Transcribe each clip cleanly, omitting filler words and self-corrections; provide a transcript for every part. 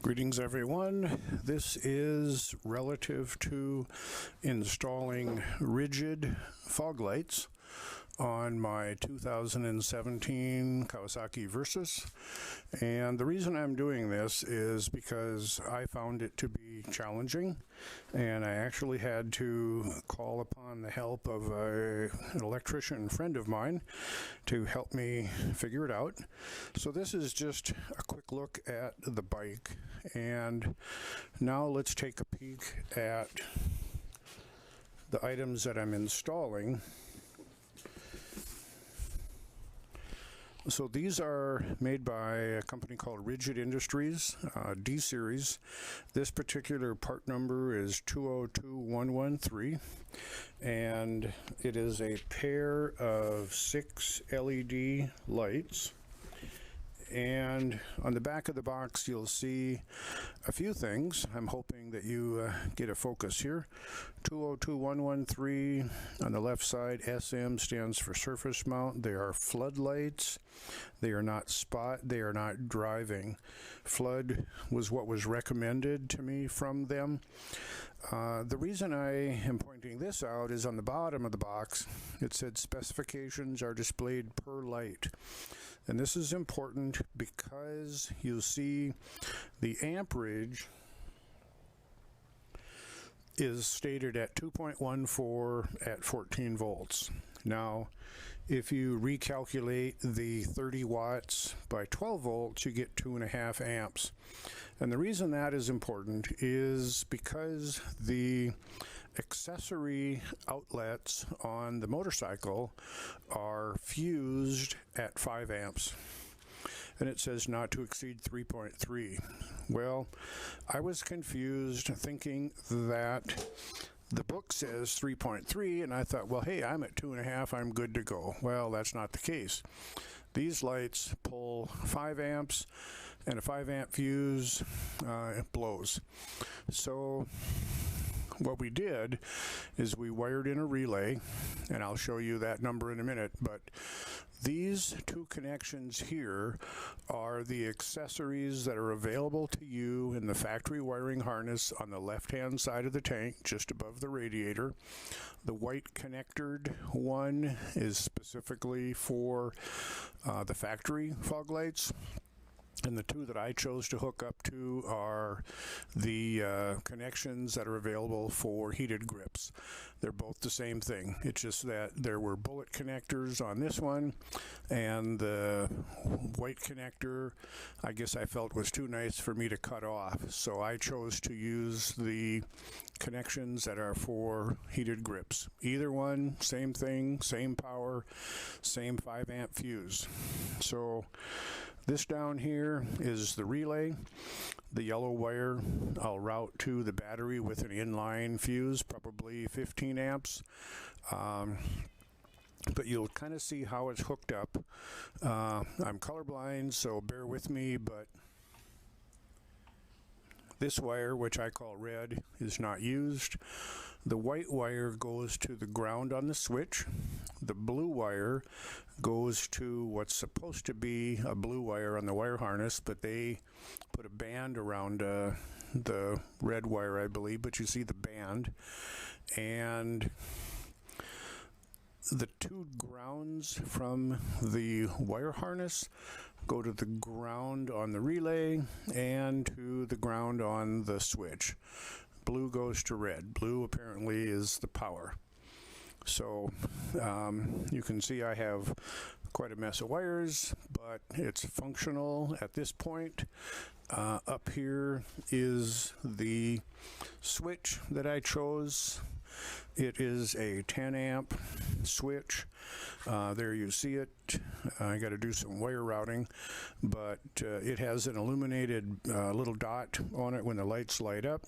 Greetings everyone. This is relative to installing rigid fog lights on my 2017 Kawasaki Versys. And the reason I'm doing this is because I found it to be challenging, and I actually had to call upon the help of an electrician friend of mine to help me figure it out. So this is just a quick look at the bike, and now let's take a peek at the items that I'm installing. So these are made by a company called Rigid Industries, D series. This particular part number is 202113, and it is a pair of 6 LED lights. And on the back of the box you'll see a few things. I'm hoping that you get a focus here. 202113 on the left side, SM stands for surface mount. They are floodlights. They are not spot. They are not driving. Flood was what was recommended to me from them. The reason I am pointing this out is on the bottom of the box it said specifications are displayed per light. And this is important because you'll see the amperage is stated at 2.14 at 14 volts. Now, if you recalculate the 30 watts by 12 volts, you get 2.5 amps. And the reason that is important is because the accessory outlets on the motorcycle are fused at 5 amps. And it says not to exceed 3.3. Well, I was confused thinking that the book says 3.3, and I thought, well, hey, I'm at 2.5, I'm good to go. Well, that's not the case. These lights pull 5 amps, and a 5 amp fuse it blows. So what we did is we wired in a relay, and I'll show you that number in a minute, but these two connections here are the accessories that are available to you in the factory wiring harness on the left-hand side of the tank, just above the radiator. The white connectored one is specifically for the factory fog lights. And the two that I chose to hook up to are the connections that are available for heated grips. They're both the same thing. It's just that there were bullet connectors on this one, and the white connector, I guess I felt was too nice for me to cut off. So I chose to use the connections that are for heated grips. Either one, same thing, same power, same 5 amp fuse. So this down here is the relay. The yellow wire I'll route to the battery with an inline fuse, probably 15 amps. But you'll kind of see how it's hooked up. I'm colorblind, so bear with me, but this wire, which I call red, is not used. The white wire goes to the ground on the switch. The blue wire goes to what's supposed to be a blue wire on the wire harness, but they put a band around the red wire, I believe, but you see the band. And the two grounds from the wire harness go to the ground on the relay and to the ground on the switch. Blue goes to red. Blue apparently is the power. So you can see I have quite a mess of wires, but it's functional at this point. Up here is the switch that I chose. It is a 10 amp switch. There you see it. I got to do some wire routing, but it has an illuminated little dot on it when the lights light up.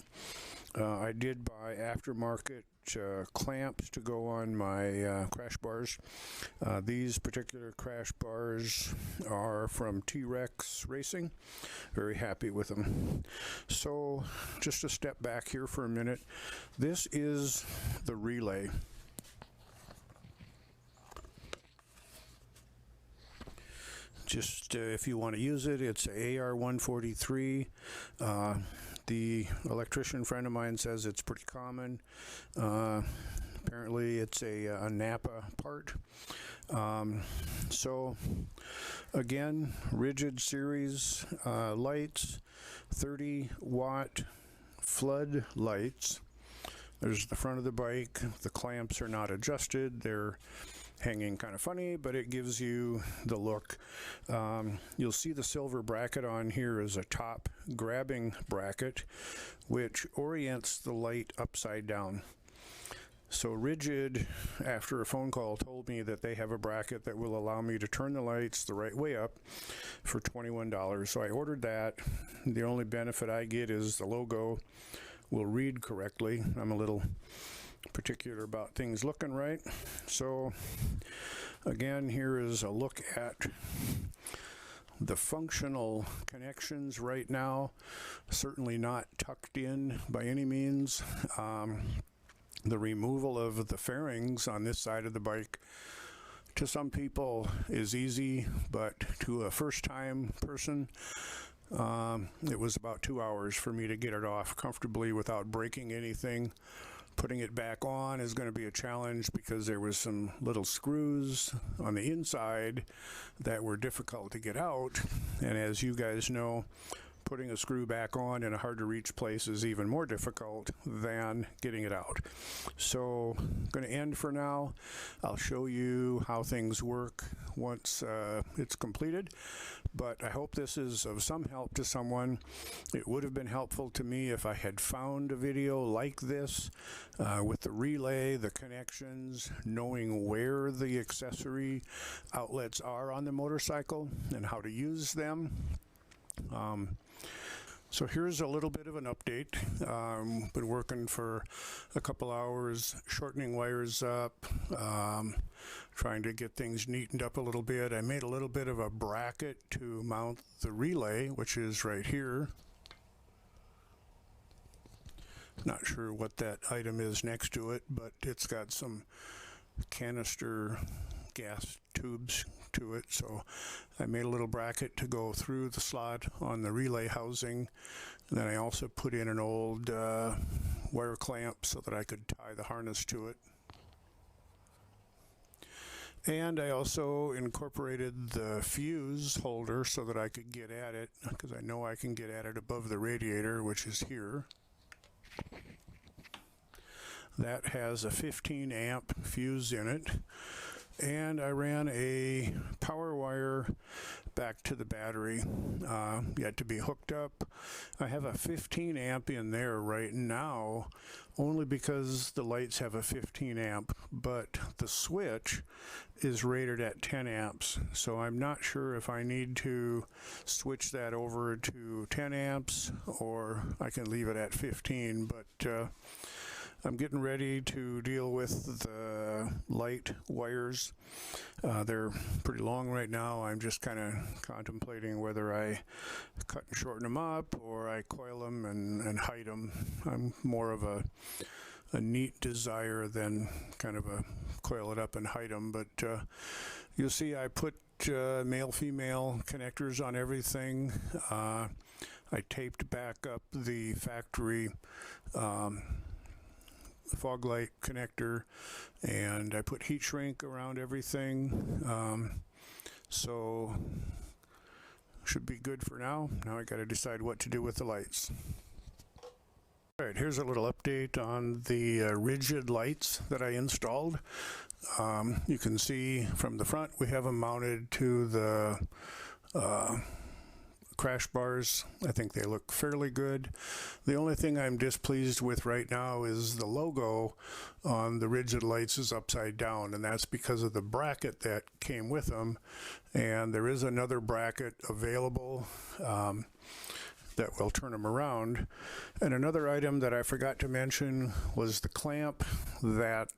I did buy aftermarket clamps to go on my crash bars. These particular crash bars are from T-Rex Racing. Very happy with them. So just a step back here for a minute. This is the relay. just if you want to use it, it's AR-143. The electrician friend of mine says it's pretty common. Apparently it's a NAPA part. So again, rigid series lights, 30-watt flood lights. There's the front of the bike. The clamps are not adjusted. They're hanging kind of funny, but it gives you the look. You'll see the silver bracket on here is a top grabbing bracket, which orients the light upside down. So Rigid, after a phone call, told me that they have a bracket that will allow me to turn the lights the right way up for $21. So I ordered that. The only benefit I get is the logo will read correctly. I'm a little particular about things looking right. So again, here is a look at the functional connections right now. Certainly not tucked in by any means. The removal of the fairings on this side of the bike, to some people, is easy, but to a first-time person, it was about 2 hours for me to get it off comfortably without breaking anything. Putting it back on is going to be a challenge because there was some little screws on the inside that were difficult to get out, and as you guys know, putting a screw back on in a hard-to-reach place is even more difficult than getting it out. So I'm going to end for now. I'll show you how things work once it's completed, but I hope this is of some help to someone. It would have been helpful to me if I had found a video like this with the relay, the connections, knowing where the accessory outlets are on the motorcycle and how to use them. So here's a little bit of an update. Been working for a couple hours, shortening wires up, trying to get things neatened up a little bit. I made a little bit of a bracket to mount the relay, which is right here. Not sure what that item is next to it, but it's got some canister gas tubes to it, so I made a little bracket to go through the slot on the relay housing. And then I also put in an old wire clamp so that I could tie the harness to it. And I also incorporated the fuse holder so that I could get at it, because I know I can get at it above the radiator, which is here. That has a 15 amp fuse in it. And I ran a power wire back to the battery, yet to be hooked up. I have a 15 amp in there right now, only because the lights have a 15 amp, but the switch is rated at 10 amps. So I'm not sure if I need to switch that over to 10 amps or I can leave it at 15, but I'm getting ready to deal with the light wires. They're pretty long right now. I'm just kind of contemplating whether I cut and shorten them up or I coil them and hide them. I'm more of a neat desire than kind of a coil it up and hide them. But you'll see I put male-female connectors on everything. I taped back up the factory fog light connector, and I put heat shrink around everything, so should be good for now. Now I got to decide what to do with the lights. All right, here's a little update on the rigid lights that I installed. You can see from the front we have them mounted to the crash bars. I think they look fairly good. The only thing I'm displeased with right now is the logo on the rigid lights is upside down, and that's because of the bracket that came with them. And there is another bracket available that will turn them around. And another item that I forgot to mention was the clamp that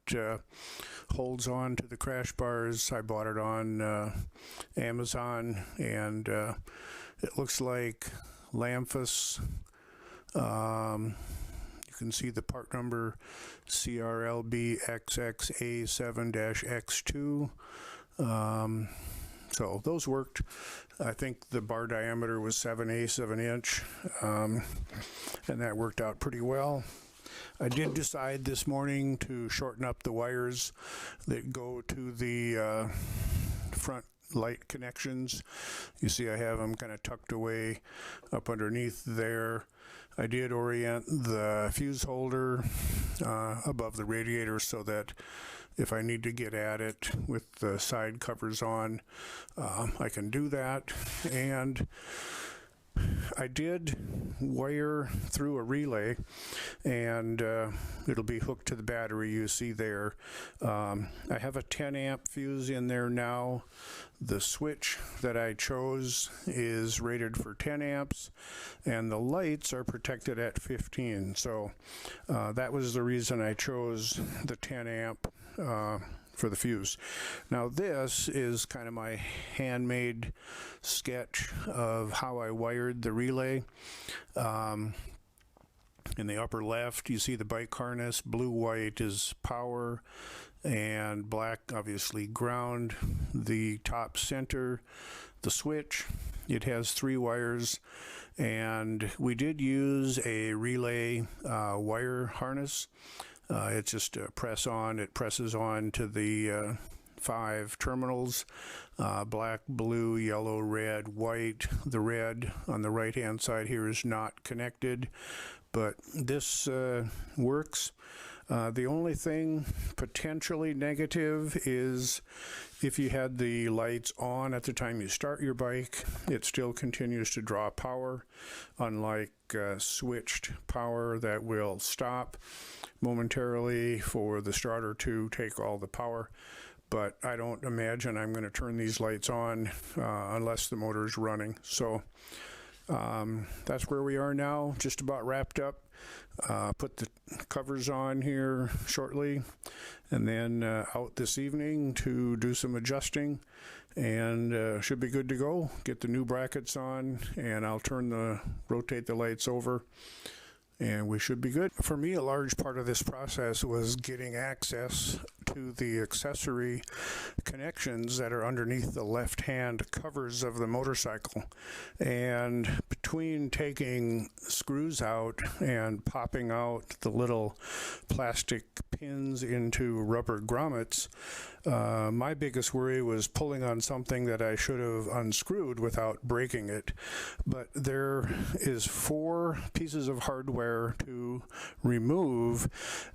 holds on to the crash bars. I bought it on Amazon, and it looks like Lamphus. You can see the part number CRLBXXA7-X2. So those worked. I think the bar diameter was 7/8 of an inch, and that worked out pretty well. I did decide this morning to shorten up the wires that go to the front light connections. You see I have them kind of tucked away up underneath there. I did orient the fuse holder above the radiator so that if I need to get at it with the side covers on, I can do that. And I did wire through a relay, and it'll be hooked to the battery you see there. I have a 10 amp fuse in there now. The switch that I chose is rated for 10 amps, and the lights are protected at 15. So that was the reason I chose the 10 amp for the fuse. Now this is kind of my handmade sketch of how I wired the relay. In the upper left you see the bike harness. Blue-white is power, and black obviously ground. The top center, the switch, it has 3 wires, and we did use a relay wire harness. It's just a press on. It presses on to the 5 terminals, black, blue, yellow, red, white. The red on the right hand side here is not connected, but this works. The only thing potentially negative is if you had the lights on at the time you start your bike, it still continues to draw power, unlike switched power that will stop momentarily for the starter to take all the power. But I don't imagine I'm going to turn these lights on unless the motor is running. So that's where we are now, just about wrapped up. Put the covers on here shortly, and then out this evening to do some adjusting, and should be good to go. Get the new brackets on, and I'll rotate the lights over, and we should be good. For me, a large part of this process was getting access to the accessory connections that are underneath the left-hand covers of the motorcycle. And between taking screws out and popping out the little plastic pins into rubber grommets, my biggest worry was pulling on something that I should have unscrewed without breaking it. But there is 4 pieces of hardware to remove,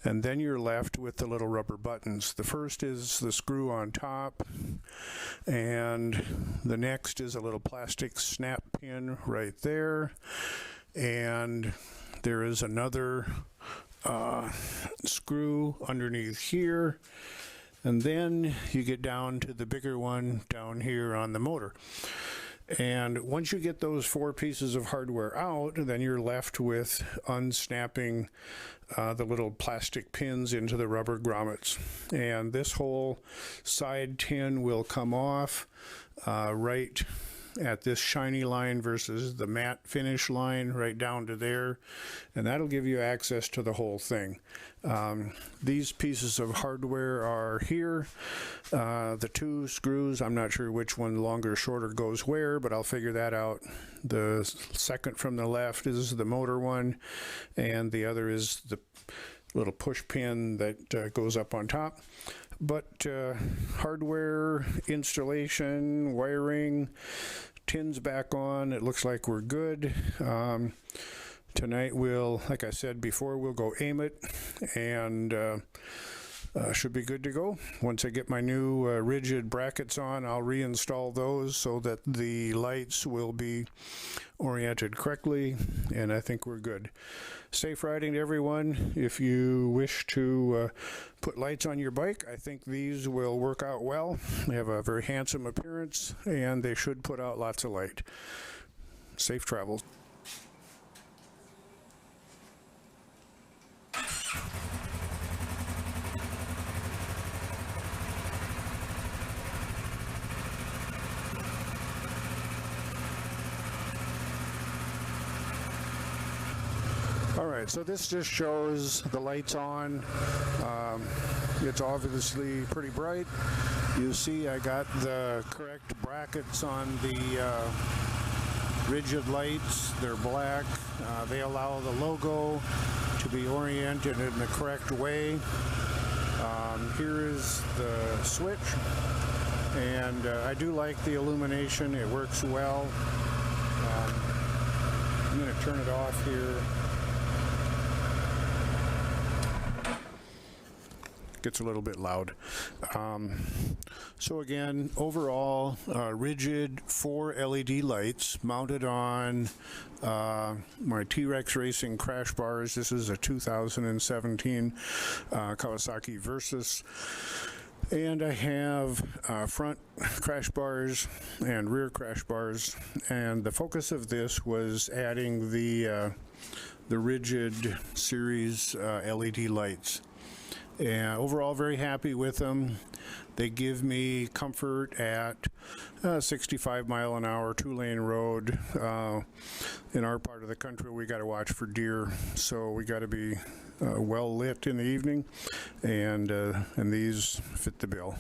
and then you're left with the little rubber buttons. The first is the screw on top, and the next is a little plastic snap pin right there, and there is another screw underneath here, and then you get down to the bigger one down here on the motor. And once you get those 4 pieces of hardware out, then you're left with unsnapping the little plastic pins into the rubber grommets. And this whole side tin will come off right at this shiny line versus the matte finish line right down to there, and that'll give you access to the whole thing. These pieces of hardware are here. The 2 screws, I'm not sure which one longer or shorter goes where, but I'll figure that out. The second from the left is the motor one, and the other is the little push pin that goes up on top. But hardware, installation, wiring, tins back on, it looks like we're good. Tonight we'll, like I said before, we'll go aim it, and should be good to go. Once I get my new rigid brackets on, I'll reinstall those so that the lights will be oriented correctly, and I think we're good. Safe riding to everyone. If you wish to put lights on your bike, I think these will work out well. They have a very handsome appearance, and they should put out lots of light. Safe travels. Alright, so this just shows the lights on. It's obviously pretty bright. You see I got the correct brackets on the rigid lights. They're black. They allow the logo to be oriented in the correct way. Here is the switch, and I do like the illumination. It works well. I'm going to turn it off here. Gets a little bit loud. So again, overall, rigid 4 LED lights mounted on my T-Rex Racing crash bars. This is a 2017 Kawasaki Versys. And I have front crash bars and rear crash bars. And the focus of this was adding the rigid series LED lights. And overall, very happy with them. They give me comfort at 65 mile an hour, 2-lane road. In our part of the country, we got to watch for deer, so we got to be well lit in the evening, and these fit the bill.